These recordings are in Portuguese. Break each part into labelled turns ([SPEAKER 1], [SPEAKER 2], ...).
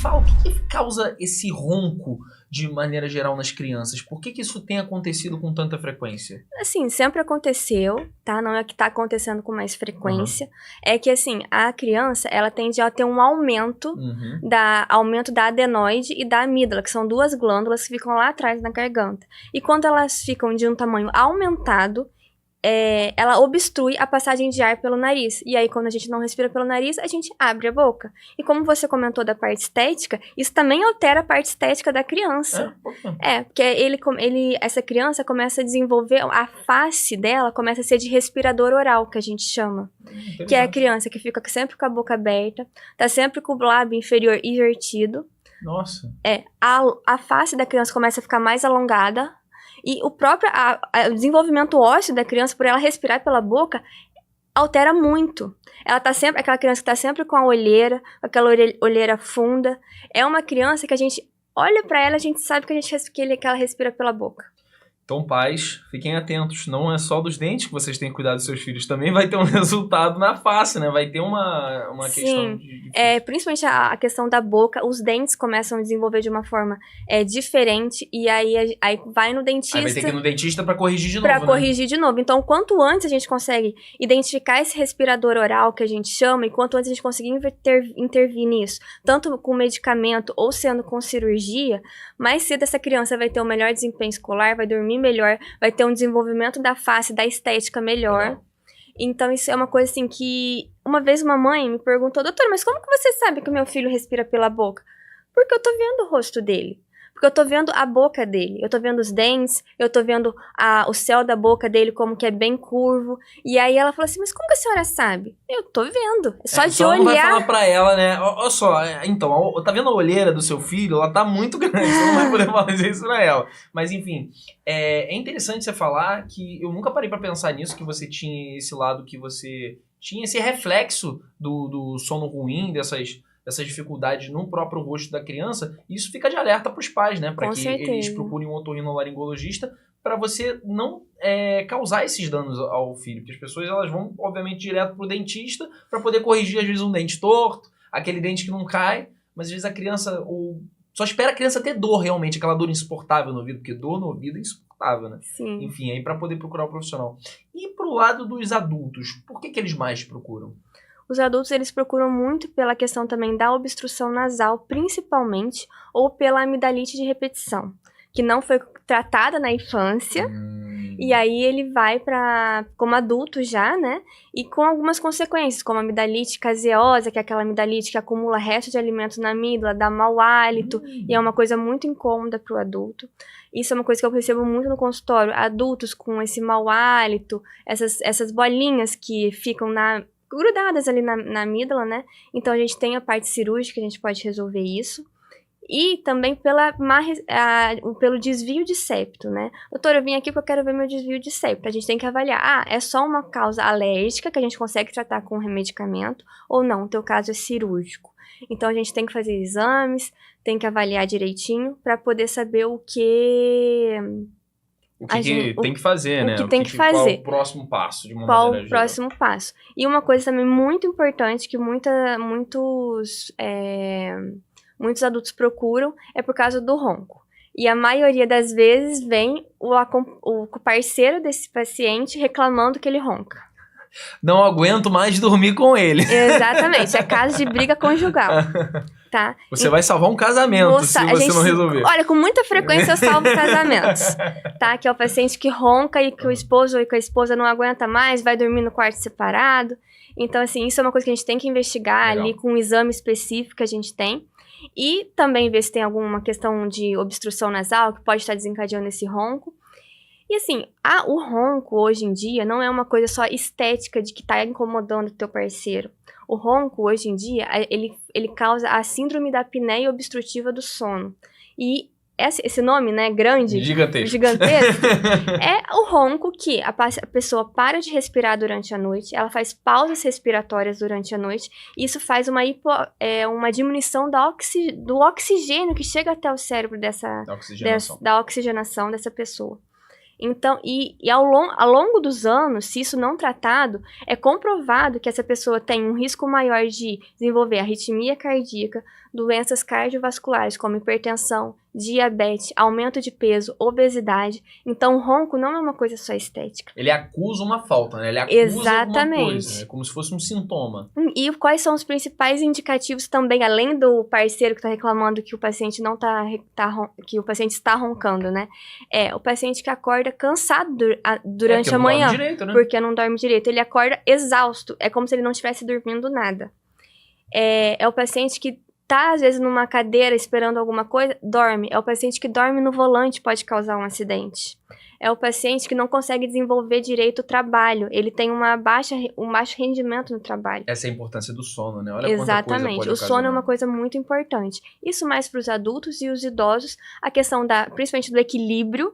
[SPEAKER 1] fala, o que causa esse ronco de maneira geral nas crianças? Por que isso tem acontecido com tanta frequência?
[SPEAKER 2] Assim, sempre aconteceu, tá? Não é que tá acontecendo com mais frequência. É que, assim, a criança, ela tende a ter um aumento, aumento da adenoide e da amígdala, que são duas glândulas que ficam lá atrás na garganta. E quando elas ficam de um tamanho aumentado, ela obstrui a passagem de ar pelo nariz. E aí, quando a gente não respira pelo nariz, a gente abre a boca. E como você comentou da parte estética, isso também altera a parte estética da criança. Porque essa criança começa a desenvolver, a face dela começa a ser de respirador oral, que a gente chama. Que é a criança que fica sempre com a boca aberta, tá sempre com o lábio inferior invertido.
[SPEAKER 1] Nossa.
[SPEAKER 2] A face da criança começa a ficar mais alongada. E o próprio o desenvolvimento ósseo da criança, por ela respirar pela boca, altera muito. Ela tá sempre, aquela criança que tá sempre com a olheira, aquela olheira funda. É uma criança que a gente olha pra ela, a gente sabe que ela respira pela boca.
[SPEAKER 1] Então, pais, fiquem atentos. Não é só dos dentes que vocês têm que cuidar dos seus filhos. Também vai ter um resultado na face, né? Vai ter uma questão de...
[SPEAKER 2] principalmente a questão da boca. Os dentes começam a desenvolver de uma forma diferente. E aí vai no dentista...
[SPEAKER 1] Aí vai ter que ir no dentista pra corrigir de novo,
[SPEAKER 2] Pra corrigir de novo. Então, quanto antes a gente consegue identificar esse respirador oral, que a gente chama, e quanto antes a gente conseguir intervir nisso, tanto com medicamento ou sendo com cirurgia, mais cedo essa criança vai ter um melhor desempenho escolar, vai dormir melhor, vai ter um desenvolvimento da face, da estética melhor. Então isso é uma coisa assim que... Uma vez uma mãe me perguntou: doutora, mas como que você sabe que o meu filho respira pela boca? Porque eu tô vendo o rosto dele. Porque eu tô vendo a boca dele, eu tô vendo os dentes, eu tô vendo o céu da boca dele como que é bem curvo. E aí ela falou assim: mas como que a senhora sabe? Eu tô vendo, é só de olhar.
[SPEAKER 1] Não vai falar pra ela, né? Olha só, então, tá vendo a olheira do seu filho? Ela tá muito grande, você não vai poder fazer isso pra ela. Mas enfim, é interessante você falar que eu nunca parei pra pensar nisso, que você tinha esse lado, que você tinha esse reflexo do sono ruim, dessas dificuldades no próprio rosto da criança. E isso fica de alerta para os pais, né? Para que eles procurem um otorrinolaringologista, para você não causar esses danos ao filho. Porque as pessoas, elas vão, obviamente, direto pro dentista para poder corrigir, às vezes, um dente torto, aquele dente que não cai, mas às vezes a criança... Só espera a criança ter dor, realmente, aquela dor insuportável no ouvido, porque dor no ouvido é insuportável, né?
[SPEAKER 2] Sim.
[SPEAKER 1] Enfim, aí para poder procurar o profissional. E pro lado dos adultos, por que eles mais procuram?
[SPEAKER 2] Os adultos, eles procuram muito pela questão também da obstrução nasal, principalmente, ou pela amidalite de repetição, que não foi tratada na infância, e aí ele vai como adulto já, né, e com algumas consequências, como a amidalite caseosa, que é aquela amidalite que acumula restos de alimentos na amígdala, dá mau hálito, e é uma coisa muito incômoda para o adulto. Isso é uma coisa que eu percebo muito no consultório, adultos com esse mau hálito, essas bolinhas que ficam grudadas ali na amígdala, né? Então a gente tem a parte cirúrgica, a gente pode resolver isso. E também pelo desvio de septo, né? Doutora, eu vim aqui porque eu quero ver meu desvio de septo. A gente tem que avaliar, é só uma causa alérgica que a gente consegue tratar com medicamento, ou não, o teu caso é cirúrgico. Então a gente tem que fazer exames, tem que avaliar direitinho para poder saber o que
[SPEAKER 1] tem que fazer, né?
[SPEAKER 2] O que tem que fazer.
[SPEAKER 1] Qual é o próximo passo, de uma
[SPEAKER 2] Qual
[SPEAKER 1] maneira
[SPEAKER 2] o próximo passo. E uma coisa também muito importante que muitos adultos procuram é por causa do ronco. E a maioria das vezes vem o parceiro desse paciente reclamando que ele ronca.
[SPEAKER 1] Não aguento mais dormir com ele.
[SPEAKER 2] Exatamente, é caso de briga conjugal. Tá?
[SPEAKER 1] Você vai salvar um casamento se você não resolver.
[SPEAKER 2] Olha, com muita frequência eu salvo casamentos, tá? Que é o paciente que ronca e que o esposo ou que a esposa não aguenta mais, vai dormir no quarto separado. Então, assim, isso é uma coisa que a gente tem que investigar ali com um exame específico que a gente tem. E também ver se tem alguma questão de obstrução nasal que pode estar desencadeando esse ronco. E assim, o ronco hoje em dia não é uma coisa só estética de que tá incomodando o teu parceiro. O ronco hoje em dia, ele causa a síndrome da apneia obstrutiva do sono. E esse nome, né, grande, gigantesco, é o ronco que a pessoa para de respirar durante a noite, ela faz pausas respiratórias durante a noite, e isso faz uma diminuição do oxigênio que chega até o cérebro da oxigenação dessa pessoa. Então, ao longo dos anos, se isso não tratado, é comprovado que essa pessoa tem um risco maior de desenvolver arritmia cardíaca, doenças cardiovasculares como hipertensão, diabetes, aumento de peso, obesidade. Então, o ronco não é uma coisa só estética.
[SPEAKER 1] Ele acusa uma falta, né? Ele acusa alguma coisa, é como se fosse um sintoma.
[SPEAKER 2] E quais são os principais indicativos também, além do parceiro que está reclamando que o paciente não que o paciente está roncando, né? O paciente que acorda cansado durante a manhã,
[SPEAKER 1] dorme direito, né?
[SPEAKER 2] Porque não dorme direito. Ele acorda exausto, é como se ele não estivesse dormindo nada. É o paciente que tá, às vezes, numa cadeira esperando alguma coisa, dorme. É o paciente que dorme no volante, pode causar um acidente. É o paciente que não consegue desenvolver direito o trabalho. Ele tem um baixo rendimento no trabalho.
[SPEAKER 1] Essa é a importância do sono, né? Olha
[SPEAKER 2] Exatamente.
[SPEAKER 1] Quanta coisa pode
[SPEAKER 2] o sono é
[SPEAKER 1] ocasionar.
[SPEAKER 2] uma coisa muito importante. Isso mais para os adultos e os idosos, a questão principalmente do equilíbrio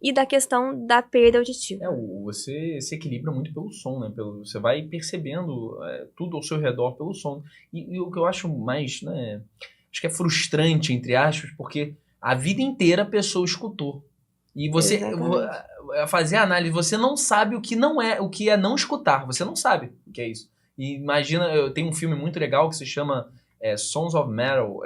[SPEAKER 2] e da questão da perda auditiva.
[SPEAKER 1] Você se equilibra muito pelo som, né? Você vai percebendo tudo ao seu redor pelo som. E o que eu acho mais, né? Acho que é frustrante, entre aspas, porque a vida inteira a pessoa escutou. E você fazer a análise, você não sabe o que é não escutar. Você não sabe o que é isso. E imagina, eu tenho um filme muito legal que se chama Sons of Metal.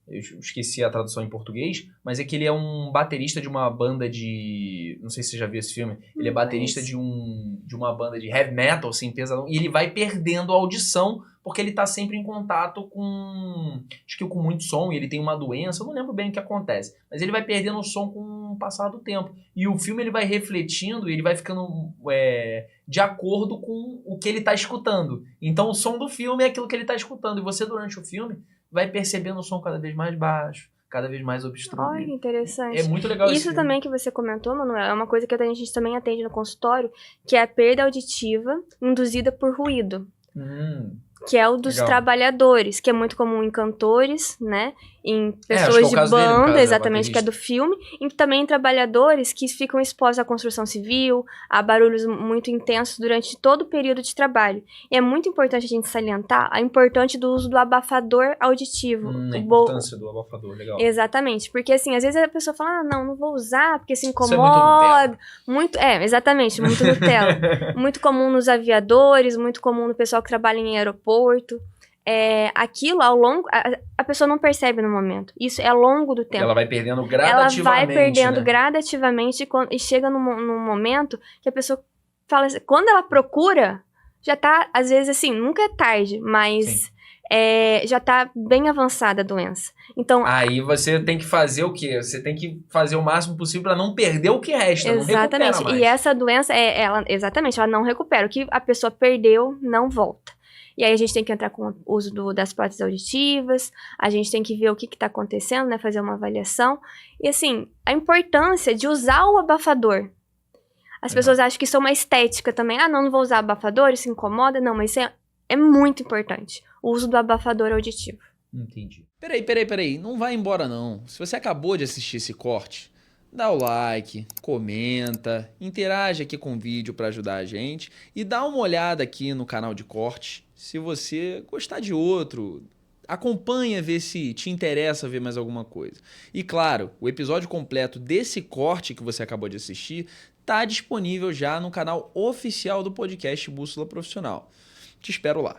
[SPEAKER 1] Eu esqueci a tradução em português, mas é que ele é um baterista de uma banda de... Não sei se você já viu esse filme. Ele é baterista de uma banda de heavy metal, assim, pesadão. E ele vai perdendo a audição porque ele tá sempre em contato com... Acho que com muito som, e ele tem uma doença. Eu não lembro bem o que acontece. Mas ele vai perdendo o som com o passar do tempo. E o filme ele vai refletindo e ele vai ficando de acordo com o que ele tá escutando. Então o som do filme é aquilo que ele tá escutando. E você, durante o filme, vai percebendo o som cada vez mais baixo, cada vez mais obstruído.
[SPEAKER 2] Olha, interessante.
[SPEAKER 1] É muito legal
[SPEAKER 2] isso também que você comentou, Manuel, é uma coisa que a gente também atende no consultório, que é a perda auditiva induzida por ruído. Que é o dos trabalhadores, que é muito comum em cantores, né? Em pessoas de banda, exatamente, que é do filme. E também em trabalhadores que ficam expostos à construção civil, a barulhos muito intensos durante todo o período de trabalho. E é muito importante a gente salientar a importância do uso do abafador auditivo.
[SPEAKER 1] A importância do abafador, legal.
[SPEAKER 2] Exatamente, porque assim, às vezes a pessoa fala, não vou usar, porque se incomoda. Exatamente, muito Nutella. Muito comum nos aviadores, muito comum no pessoal que trabalha em aeroporto. Aquilo ao longo... A pessoa não percebe no momento. Isso é ao longo do tempo.
[SPEAKER 1] Ela vai perdendo gradativamente.
[SPEAKER 2] Ela vai perdendo gradativamente e chega num momento que a pessoa fala assim, quando ela procura, já tá, às vezes assim, nunca é tarde, mas já tá bem avançada a doença. Então,
[SPEAKER 1] aí você tem que fazer o quê? Você tem que fazer o máximo possível para não perder o que resta, não recupera mais.
[SPEAKER 2] E essa doença, ela não recupera. O que a pessoa perdeu, não volta. E aí a gente tem que entrar com o uso das próteses auditivas, a gente tem que ver o que está acontecendo, né? Fazer uma avaliação. E assim, a importância de usar o abafador. As pessoas acham que isso é uma estética também. Não vou usar abafador, isso incomoda. Não, mas isso é muito importante. O uso do abafador auditivo.
[SPEAKER 1] Entendi. Peraí. Não vai embora não. Se você acabou de assistir esse corte, dá o like, comenta, interage aqui com o vídeo para ajudar a gente e dá uma olhada aqui no canal de corte. Se você gostar de outro, acompanha, ver se te interessa ver mais alguma coisa. E claro, o episódio completo desse corte que você acabou de assistir está disponível já no canal oficial do podcast Bússola Profissional. Te espero lá.